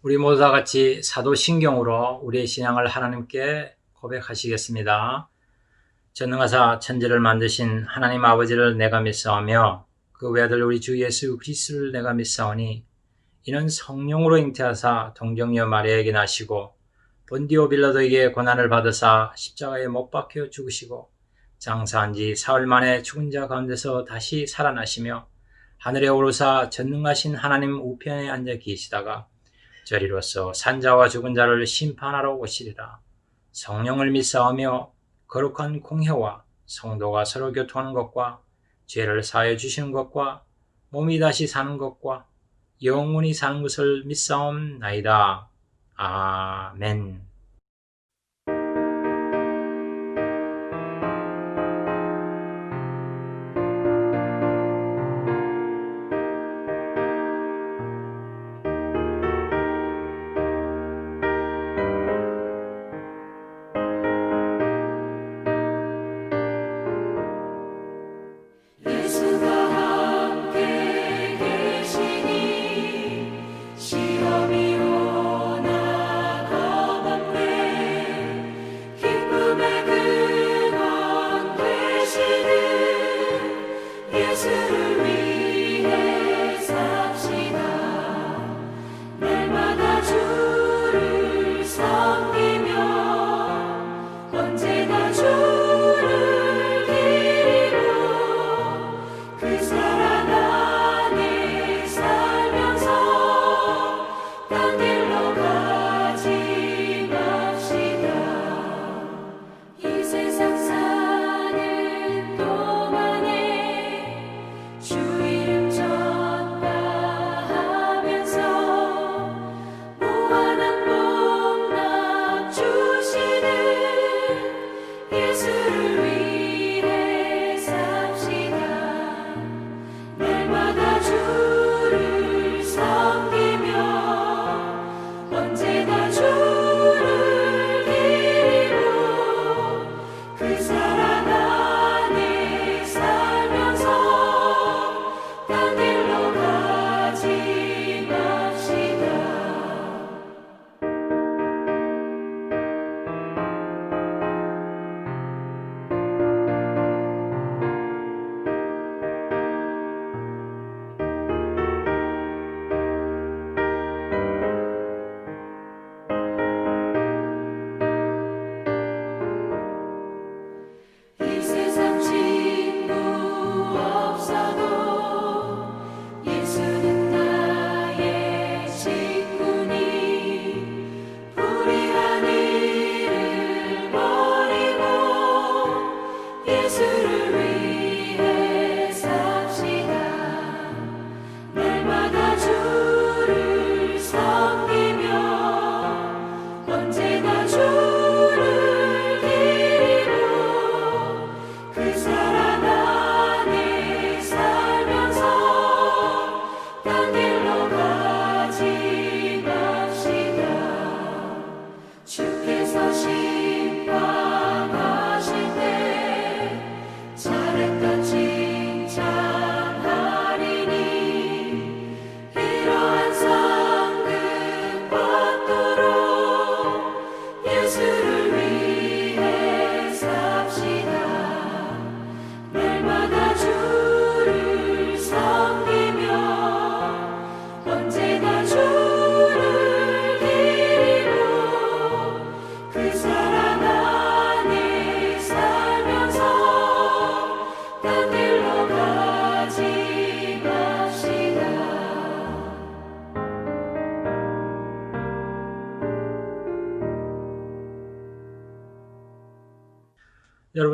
우리 모두 다 같이 사도신경으로 우리의 신앙을 하나님께 고백하시겠습니다. 전능하사 천지를 만드신 하나님 아버지를 내가 믿사오며 그 외아들 우리 주 예수 그리스도를 내가 믿사오니 이는 성령으로 잉태하사 동정녀 마리아에게 나시고 본디오 빌라도에게 고난을 받으사 십자가에 못 박혀 죽으시고 장사한 지 사흘 만에 죽은 자 가운데서 다시 살아나시며 하늘에 오르사 전능하신 하나님 우편에 앉아 계시다가 저리로서 산자와 죽은 자를 심판하러 오시리라. 성령을 믿사오며 거룩한 공회와 성도가 서로 교통하는 것과 죄를 사하여 주시는 것과 몸이 다시 사는 것과 영원히 사는 것을 믿사옵나이다. 아멘.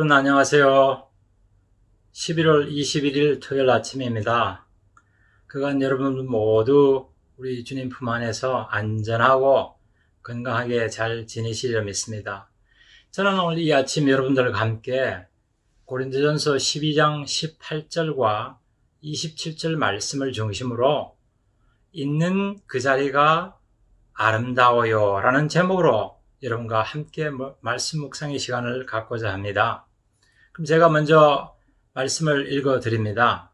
여러분 안녕하세요. 11월 21일 토요일 아침입니다. 그간 여러분 모두 우리 주님 품 안에서 안전하고 건강하게 잘 지내시리라 믿습니다. 저는 오늘 이 아침 여러분들과 함께 고린도전서 12장 18절과 27절 말씀을 중심으로 있는 그 자리가 아름다워요 라는 제목으로 여러분과 함께 말씀 묵상의 시간을 갖고자 합니다. 그럼 제가 먼저 말씀을 읽어 드립니다.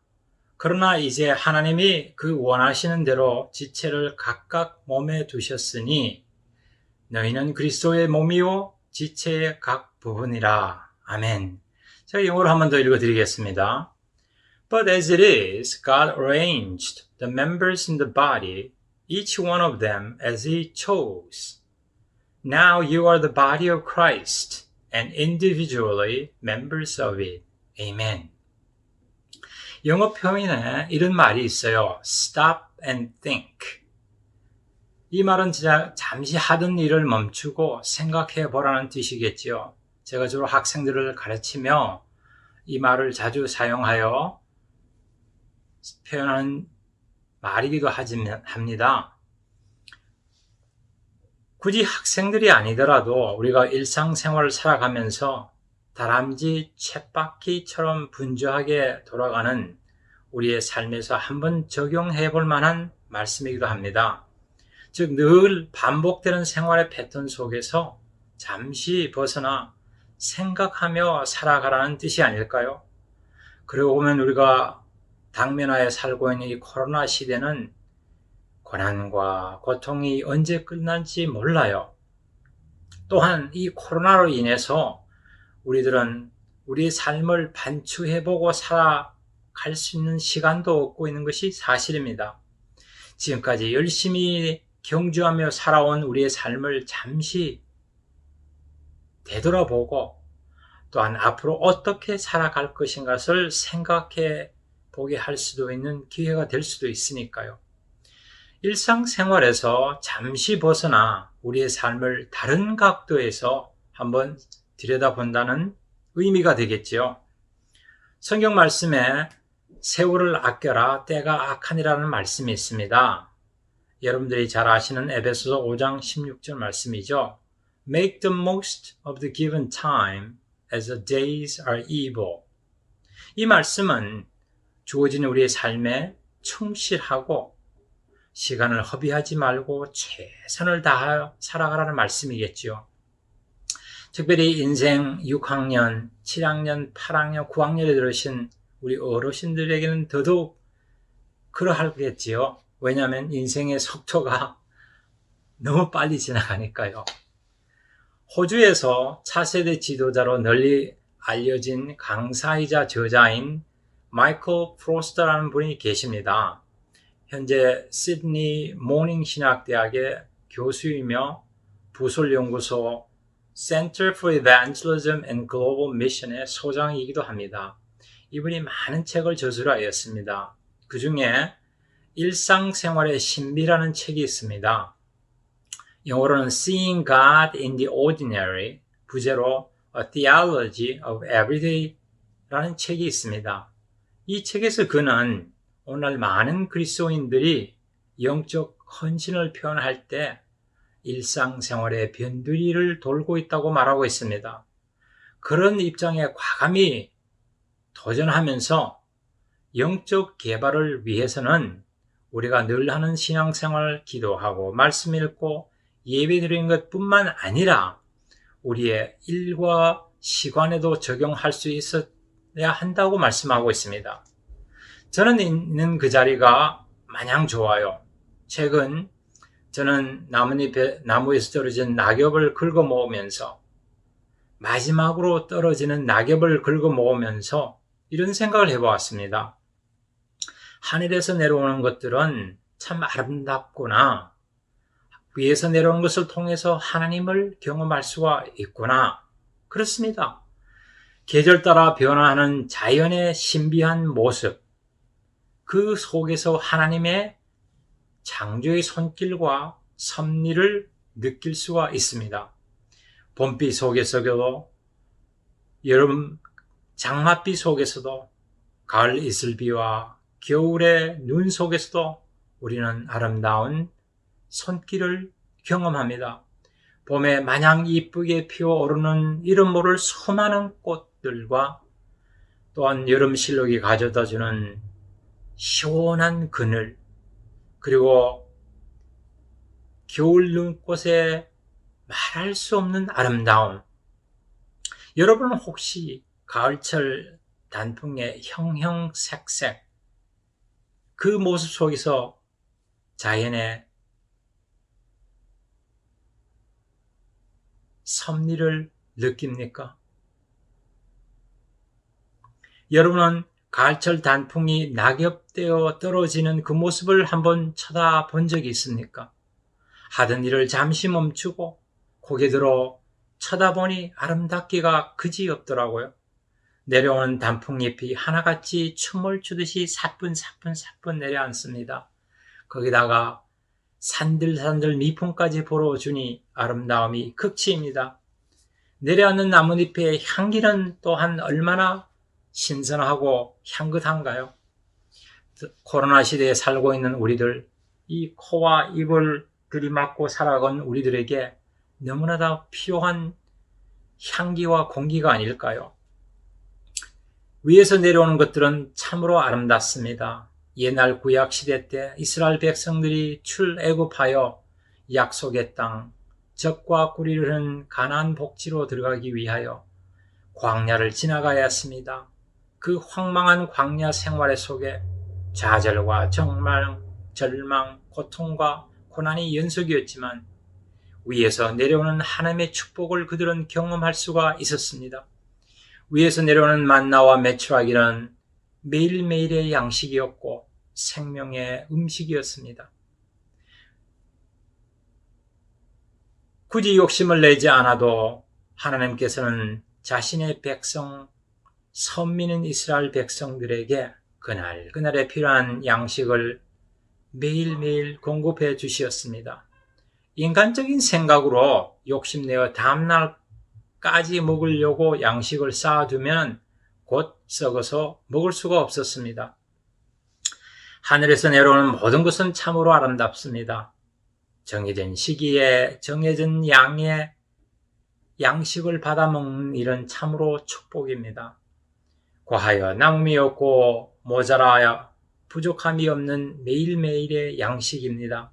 그러나 이제 하나님이 그 원하시는 대로 지체를 각각 몸에 두셨으니 너희는 그리스도의 몸이요 지체의 각 부분이라. 아멘. 제가 영어로 한 번 더 읽어드리겠습니다. But as it is, God arranged the members in the body, each one of them as He chose. Now you are the body of Christ and individually members of it. Amen. 영어 표현에 이런 말이 있어요. Stop and think. 이 말은 진짜 잠시 하던 일을 멈추고 생각해 보라는 뜻이겠죠. 제가 주로 학생들을 가르치며 이 말을 자주 사용하여 표현하는 말이기도 합니다. 굳이 학생들이 아니더라도 우리가 일상생활을 살아가면서 다람쥐 쳇바퀴처럼 분주하게 돌아가는 우리의 삶에서 한번 적용해 볼 만한 말씀이기도 합니다. 즉, 늘 반복되는 생활의 패턴 속에서 잠시 벗어나 생각하며 살아가라는 뜻이 아닐까요? 그러고 보면 우리가 당면하에 살고 있는 이 코로나 시대는 고난과 고통이 언제 끝날지 몰라요. 또한 이 코로나로 인해서 우리들은 우리의 삶을 반추해보고 살아갈 수 있는 시간도 얻고 있는 것이 사실입니다. 지금까지 열심히 경주하며 살아온 우리의 삶을 잠시 되돌아보고 또한 앞으로 어떻게 살아갈 것인가를 생각해 보게 할 수도 있는 기회가 될 수도 있으니까요. 일상생활에서 잠시 벗어나 우리의 삶을 다른 각도에서 한번 들여다본다는 의미가 되겠지요. 성경 말씀에 세월을 아껴라 때가 악하니라는 말씀이 있습니다. 여러분들이 잘 아시는 에베소서 5장 16절 말씀이죠. Make the most of the given time as the days are evil. 이 말씀은 주어진 우리의 삶에 충실하고 시간을 허비하지 말고 최선을 다하여 살아가라는 말씀이겠지요. 특별히 인생 6학년, 7학년, 8학년, 9학년에 들으신 우리 어르신들에게는 더더욱 그러하겠지요. 왜냐하면 인생의 속도가 너무 빨리 지나가니까요. 호주에서 차세대 지도자로 널리 알려진 강사이자 저자인 마이클 프로스터라는 분이 계십니다. 현재 시드니 모닝신학대학의 교수이며 부설연구소 Center for Evangelism and Global Mission의 소장이기도 합니다. 이분이 많은 책을 저술하였습니다. 그 중에 일상생활의 신비라는 책이 있습니다. 영어로는 Seeing God in the Ordinary, 부제로 A Theology of Everyday 라는 책이 있습니다. 이 책에서 그는 오늘 많은 그리스도인들이 영적 헌신을 표현할 때 일상생활의 변두리를 돌고 있다고 말하고 있습니다. 그런 입장에 과감히 도전하면서 영적 개발을 위해서는 우리가 늘 하는 신앙생활, 기도하고 말씀 읽고 예배드리는 것뿐만 아니라 우리의 일과 시간에도 적용할 수 있어야 한다고 말씀하고 있습니다. 저는 있는 그 자리가 마냥 좋아요. 최근 저는 나무에서 떨어진 낙엽을 긁어 모으면서 마지막으로 떨어지는 낙엽을 긁어 모으면서 이런 생각을 해보았습니다. 하늘에서 내려오는 것들은 참 아름답구나. 위에서 내려오는 것을 통해서 하나님을 경험할 수가 있구나. 그렇습니다. 계절 따라 변화하는 자연의 신비한 모습, 그 속에서 하나님의 창조의 손길과 섭리를 느낄 수가 있습니다. 봄비 속에서도, 여름 장맛비 속에서도, 가을 이슬비와 겨울의 눈 속에서도 우리는 아름다운 손길을 경험합니다. 봄에 마냥 이쁘게 피어오르는 이름 모를 수많은 꽃들과 또한 여름 실록이 가져다주는 시원한 그늘, 그리고 겨울 눈꽃의 말할 수 없는 아름다움. 여러분은 혹시 가을철 단풍의 형형색색, 그 모습 속에서 자연의 섭리를 느낍니까? 여러분은 가을철 단풍이 낙엽되어 떨어지는 그 모습을 한번 쳐다본 적이 있습니까? 하던 일을 잠시 멈추고 고개 들어 쳐다보니 아름답기가 그지없더라고요. 내려오는 단풍잎이 하나같이 춤을 추듯이 사뿐사뿐 내려앉습니다. 거기다가 산들산들 미풍까지 불어주니 아름다움이 극치입니다. 내려앉는 나뭇잎의 향기는 또한 얼마나 신선하고 향긋한가요? 코로나 시대에 살고 있는 우리들, 이 코와 입을 들이막고 살아간 우리들에게 너무나도 필요한 향기와 공기가 아닐까요? 위에서 내려오는 것들은 참으로 아름답습니다. 옛날 구약 시대 때 이스라엘 백성들이 출애굽하여 약속의 땅, 젖과 꿀이 흐르는 가나안 복지로 들어가기 위하여 광야를 지나가야 했습니다. 그 황망한 광야 생활의 속에 좌절과 절망, 고통과 고난이 연속이었지만 위에서 내려오는 하나님의 축복을 그들은 경험할 수가 있었습니다. 위에서 내려오는 만나와 메추라기는 매일매일의 양식이었고 생명의 음식이었습니다. 굳이 욕심을 내지 않아도 하나님께서는 자신의 백성, 선민인 이스라엘 백성들에게 그날에 필요한 양식을 매일매일 공급해 주시었습니다. 인간적인 생각으로 욕심내어 다음날까지 먹으려고 양식을 쌓아두면 곧 썩어서 먹을 수가 없었습니다. 하늘에서 내려오는 모든 것은 참으로 아름답습니다. 정해진 시기에 정해진 양의 양식을 받아먹는 일은 참으로 축복입니다. 과하여 남음이 없고 모자라야 부족함이 없는 매일매일의 양식입니다.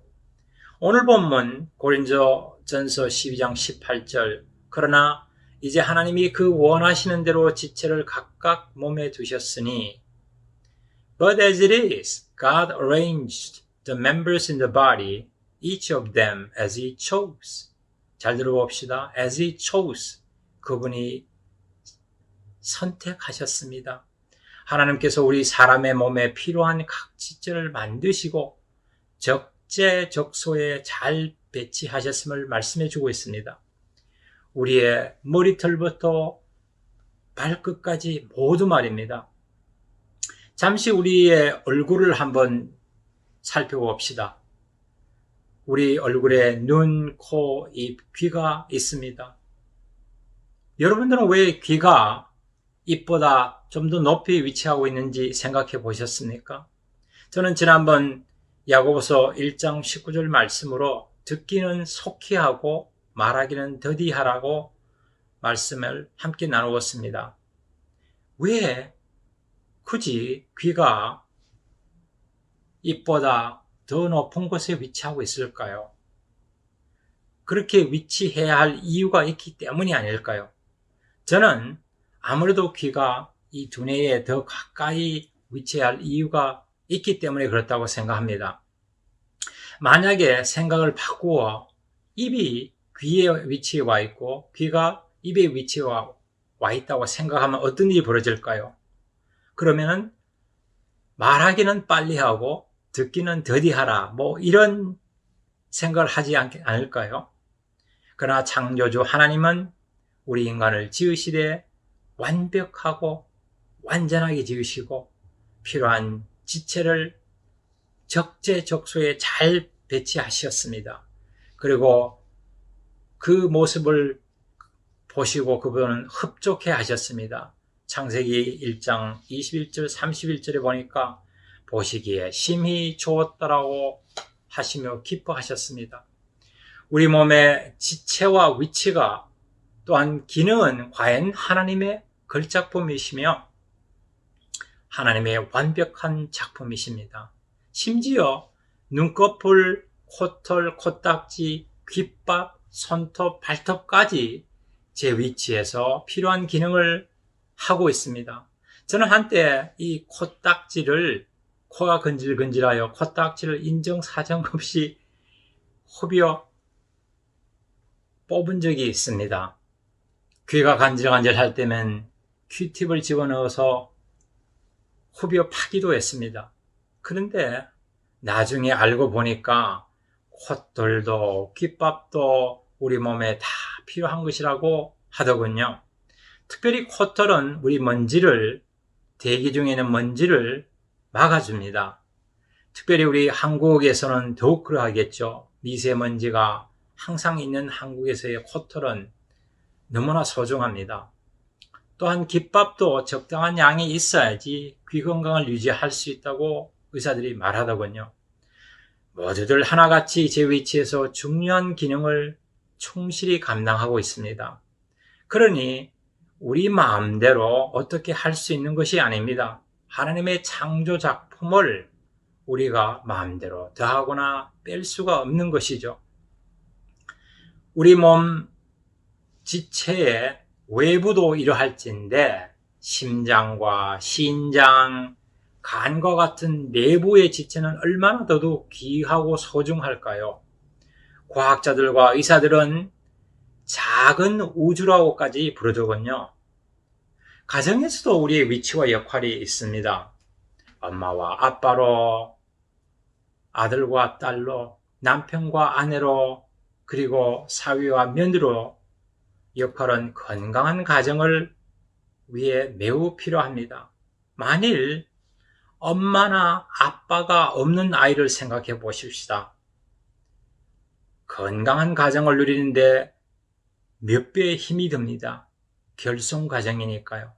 오늘 본문 고린도전서 12장 18절 그러나 이제 하나님이 그 원하시는 대로 지체를 각각 몸에 두셨으니 But as it is, God arranged the members in the body, each of them as He chose. 잘 들어봅시다. As He chose. 그분이 선택하셨습니다. 하나님께서 우리 사람의 몸에 필요한 각 지체를 만드시고 적재적소에 잘 배치하셨음을 말씀해 주고 있습니다. 우리의 머리털부터 발끝까지 모두 말입니다. 잠시 우리의 얼굴을 한번 살펴봅시다. 우리 얼굴에 눈, 코, 입, 귀가 있습니다. 여러분들은 왜 귀가 입보다 좀 더 높이 위치하고 있는지 생각해 보셨습니까? 저는 지난번 야고보서 1장 19절 말씀으로 듣기는 속히 하고 말하기는 더디하라고 말씀을 함께 나누었습니다. 왜 굳이 귀가 입보다 더 높은 곳에 위치하고 있을까요? 그렇게 위치해야 할 이유가 있기 때문이 아닐까요? 저는 아무래도 귀가 이 두뇌에 더 가까이 위치해야 할 이유가 있기 때문에 그렇다고 생각합니다. 만약에 생각을 바꾸어 입이 귀에 위치해 와 있고 귀가 입에 위치해 와 있다고 생각하면 어떤 일이 벌어질까요? 그러면은 말하기는 빨리 하고 듣기는 더디하라 이런 생각을 하지 않을까요? 그러나 창조주 하나님은 우리 인간을 지으시되 완벽하고 완전하게 지으시고 필요한 지체를 적재적소에 잘 배치하셨습니다. 그리고 그 모습을 보시고 그분은 흡족해 하셨습니다. 창세기 1장 21절 31절에 보니까 보시기에 심히 좋았다라고 하시며 기뻐하셨습니다. 우리 몸의 지체와 위치가 또한 기능은 과연 하나님의 걸작품이시며 하나님의 완벽한 작품이십니다. 심지어 눈꺼풀, 코털, 코딱지, 귓밥, 손톱, 발톱까지 제 위치에서 필요한 기능을 하고 있습니다. 저는 한때 이 코딱지를 코가 근질근질하여 코딱지를 인정사정 없이 후벼 뽑은 적이 있습니다. 귀가 간질간질할 때면 큐팁을 집어넣어서 후벼 파기도 했습니다. 그런데 나중에 알고 보니까 콧돌도 귓밥도 우리 몸에 다 필요한 것이라고 하더군요. 특별히 콧털은 우리 먼지를, 대기 중에 있는 먼지를 막아줍니다. 특별히 우리 한국에서는 더욱 그러하겠죠. 미세먼지가 항상 있는 한국에서의 콧털은 너무나 소중합니다. 또한 귓밥도 적당한 양이 있어야지 귀 건강을 유지할 수 있다고 의사들이 말하더군요. 모두들 하나같이 제 위치에서 중요한 기능을 충실히 감당하고 있습니다. 그러니 우리 마음대로 어떻게 할 수 있는 것이 아닙니다. 하나님의 창조 작품을 우리가 마음대로 더하거나 뺄 수가 없는 것이죠. 우리 몸 지체의 외부도 이러할진데 심장과 신장, 간과 같은 내부의 지체는 얼마나 더더욱 귀하고 소중할까요? 과학자들과 의사들은 작은 우주라고까지 부르더군요. 가정에서도 우리의 위치와 역할이 있습니다. 엄마와 아빠로, 아들과 딸로, 남편과 아내로, 그리고 사위와 며느리로 역할은 건강한 가정을 위해 매우 필요합니다. 만일 엄마나 아빠가 없는 아이를 생각해 보십시다. 건강한 가정을 누리는데 몇 배의 힘이 듭니다. 결손 가정이니까요.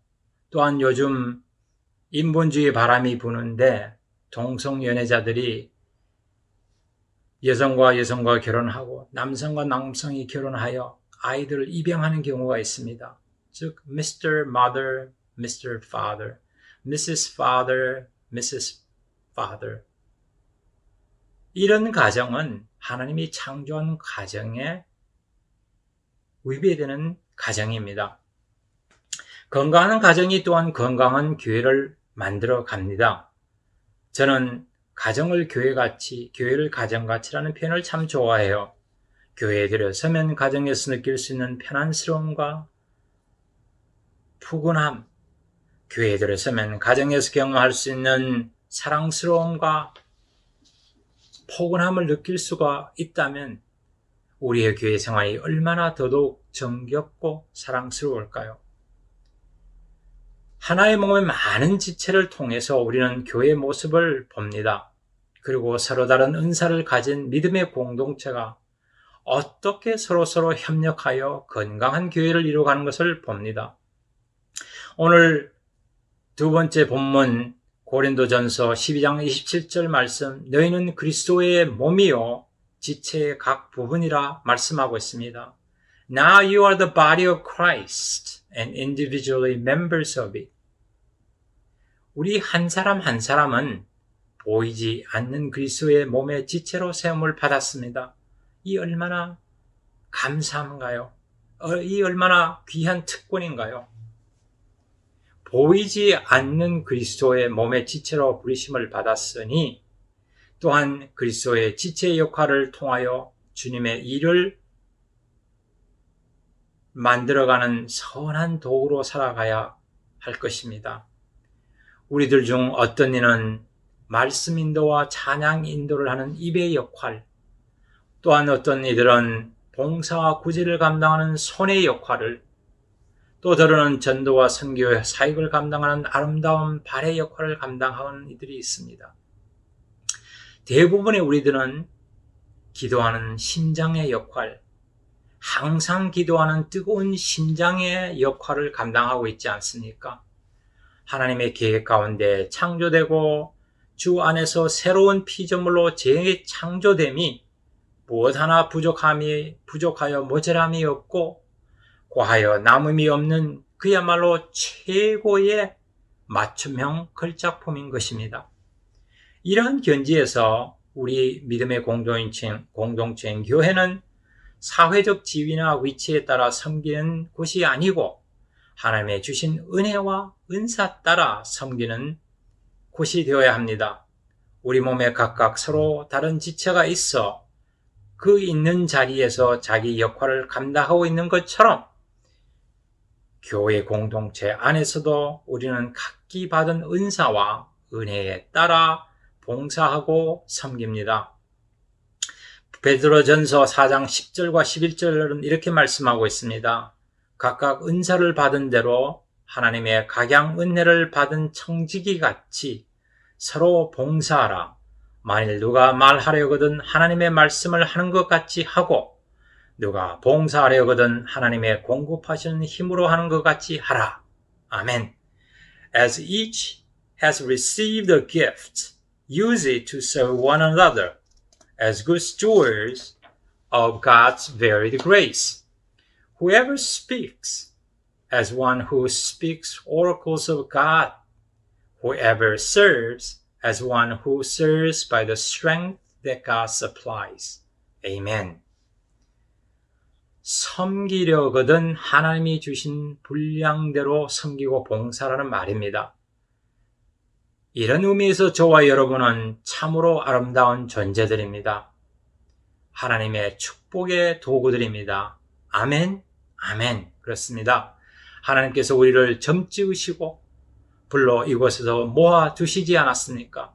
또한 요즘 인본주의 바람이 부는데 동성연애자들이 여성과 여성과 결혼하고 남성과 남성이 결혼하여 아이들을 입양하는 경우가 있습니다. 즉, Mr. Mother, Mr. Father, Mrs. Father, Mrs. Father. 이런 가정은 하나님이 창조한 가정에 위배되는 가정입니다. 건강한 가정이 또한 건강한 교회를 만들어 갑니다. 저는 가정을 교회같이, 교회를 가정같이라는 표현을 참 좋아해요. 교회에 들어서면 가정에서 느낄 수 있는 편안스러움과 푸근함, 교회에 들어서면 가정에서 경험할 수 있는 사랑스러움과 포근함을 느낄 수가 있다면 우리의 교회 생활이 얼마나 더더욱 정겹고 사랑스러울까요? 하나의 몸의 많은 지체를 통해서 우리는 교회의 모습을 봅니다. 그리고 서로 다른 은사를 가진 믿음의 공동체가 어떻게 서로서로 협력하여 건강한 교회를 이루어가는 것을 봅니다. 오늘 두 번째 본문 고린도전서 12장 27절 말씀, 너희는 그리스도의 몸이요 지체의 각 부분이라 말씀하고 있습니다. Now you are the body of Christ and individually members of it. 우리 한 사람 한 사람은 보이지 않는 그리스도의 몸의 지체로 세움을 받았습니다. 이 얼마나 감사한가요? 이 얼마나 귀한 특권인가요? 보이지 않는 그리스도의 몸의 지체로 부르심을 받았으니 또한 그리스도의 지체의 역할을 통하여 주님의 일을 만들어가는 선한 도구로 살아가야 할 것입니다. 우리들 중 어떤 이는 말씀 인도와 찬양 인도를 하는 입의 역할, 또한 어떤 이들은 봉사와 구제를 감당하는 손의 역할을, 또 다른 전도와 선교의 사역을 감당하는 아름다운 발의 역할을 감당하는 이들이 있습니다. 대부분의 우리들은 기도하는 심장의 역할, 항상 기도하는 뜨거운 심장의 역할을 감당하고 있지 않습니까? 하나님의 계획 가운데 창조되고 주 안에서 새로운 피조물로 재창조됨이 무엇 하나 부족하여 모자람이 없고 과하여 남음이 없는 그야말로 최고의 맞춤형 걸작품인 것입니다. 이러한 견지에서 우리 믿음의 공동체인 교회는 사회적 지위나 위치에 따라 섬기는 곳이 아니고 하나님의 주신 은혜와 은사 따라 섬기는 곳이 되어야 합니다. 우리 몸에 각각 서로 다른 지체가 있어 그 있는 자리에서 자기 역할을 감당하고 있는 것처럼 교회 공동체 안에서도 우리는 각기 받은 은사와 은혜에 따라 봉사하고 섬깁니다. 베드로전서 4장 10절과 11절은 이렇게 말씀하고 있습니다. 각각 은사를 받은 대로 하나님의 각양 은혜를 받은 청지기 같이 서로 봉사하라. 만일 누가 말하려거든 하나님의 말씀을 하는 것 같이 하고 누가 봉사하려거든 하나님의 공급하시는 힘으로 하는 것 같이 하라. 아멘. As each has received a gift, use it to serve one another as good stewards of God's varied grace. Whoever speaks, as one who speaks oracles of God. Whoever serves, as one who serves by the strength that God supplies. Amen. 섬기려거든 하나님이 주신 분량대로 섬기고 봉사라는 말입니다. 이런 의미에서 저와 여러분은 참으로 아름다운 존재들입니다. 하나님의 축복의 도구들입니다. 아멘, 아멘. 그렇습니다. 하나님께서 우리를 점찍으시고 불러 이곳에서 모아두시지 않았습니까?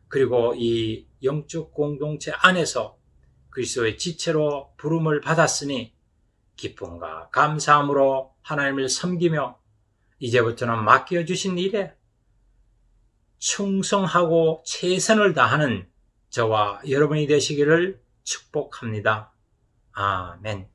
그리고 이 영적 공동체 안에서 그리스도의 지체로 부름을 받았으니 기쁨과 감사함으로 하나님을 섬기며 이제부터는 맡겨주신 일에 충성하고 최선을 다하는 저와 여러분이 되시기를 축복합니다. 아멘.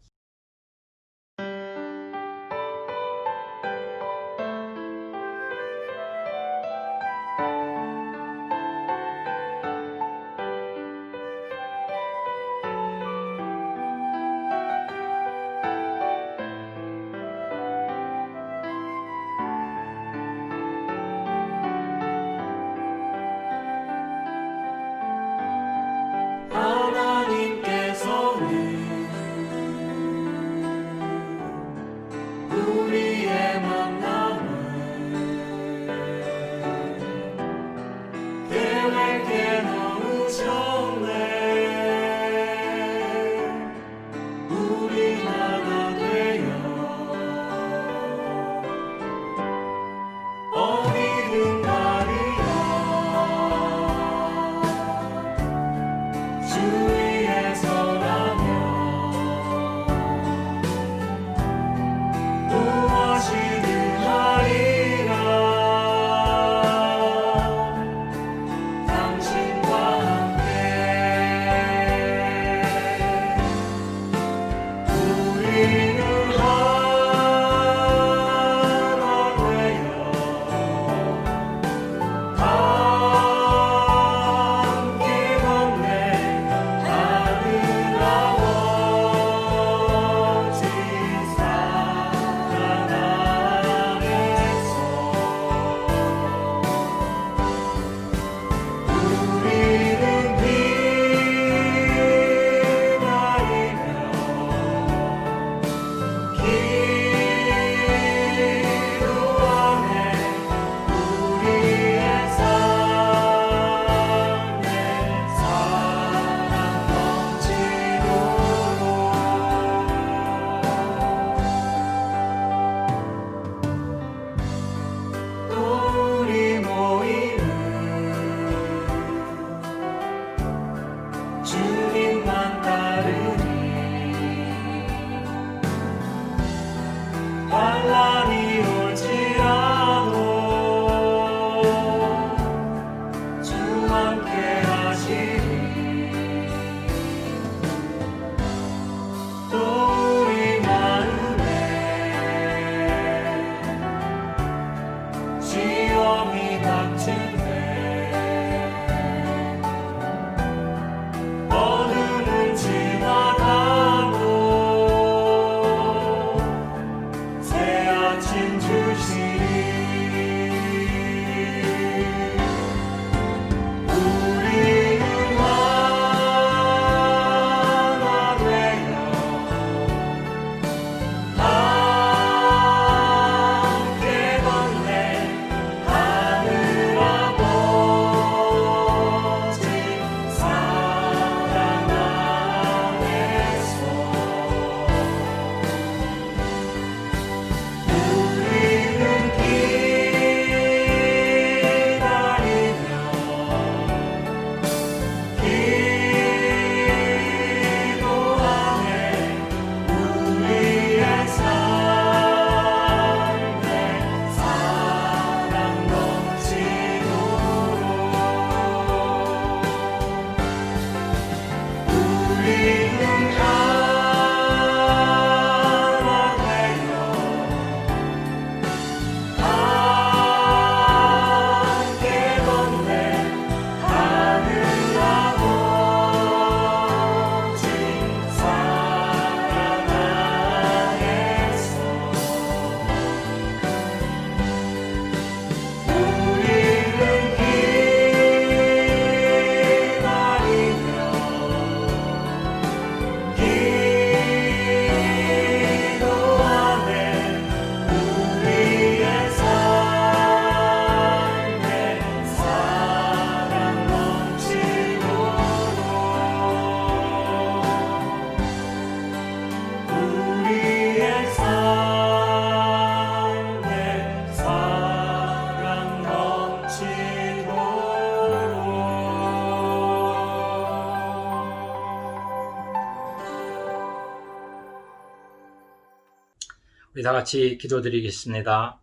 우리 다 같이 기도드리겠습니다.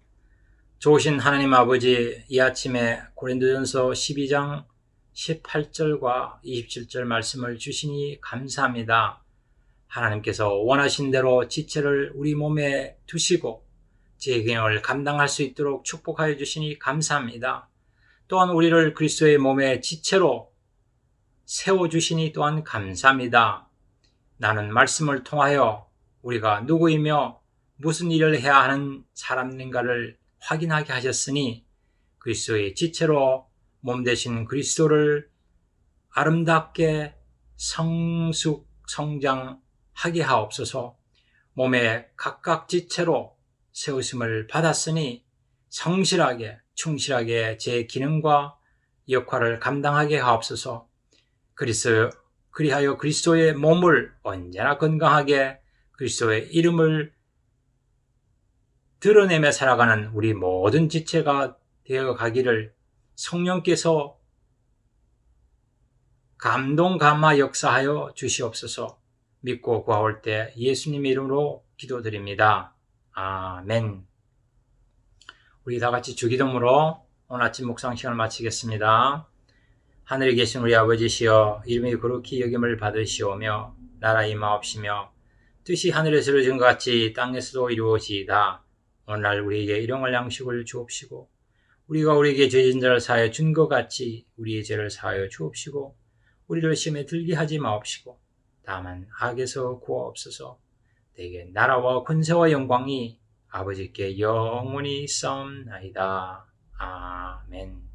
좋으신 하나님 아버지, 이 아침에 고린도전서 12장 18절과 27절 말씀을 주시니 감사합니다. 하나님께서 원하신 대로 지체를 우리 몸에 두시고 재경을 감당할 수 있도록 축복하여 주시니 감사합니다. 또한 우리를 그리스도의 몸의 지체로 세워주시니 또한 감사합니다. 나는 말씀을 통하여 우리가 누구이며 무슨 일을 해야 하는 사람인가를 확인하게 하셨으니 그리스도의 지체로 몸 되신 그리스도를 아름답게 성장하게 하옵소서. 몸의 각각 지체로 세우심을 받았으니 성실하게 충실하게 제 기능과 역할을 감당하게 하옵소서. 그리하여 그리스도의 몸을 언제나 건강하게 그리스도의 이름을 드러내며 살아가는 우리 모든 지체가 되어 가기를 성령께서 감동 감화 역사하여 주시옵소서. 믿고 구하올 때 예수님의 이름으로 기도드립니다. 아멘. 우리 다 같이 주기도문으로 오늘 아침 묵상 시간을 마치겠습니다. 하늘에 계신 우리 아버지시여, 이름이 거룩히 여김을 받으시오며 나라 임하옵시며 뜻이 하늘에서 이루어진 것 같이 땅에서도 이루어지이다. 오늘날 우리에게 일용할 양식을 주옵시고 우리가 우리에게 죄진 자를 사하여 준 것 같이 우리의 죄를 사하여 주옵시고 우리를 시험에 들게 하지 마옵시고 다만 악에서 구하옵소서. 내게 나라와 권세와 영광이 아버지께 영원히 있사옵나이다. 아멘.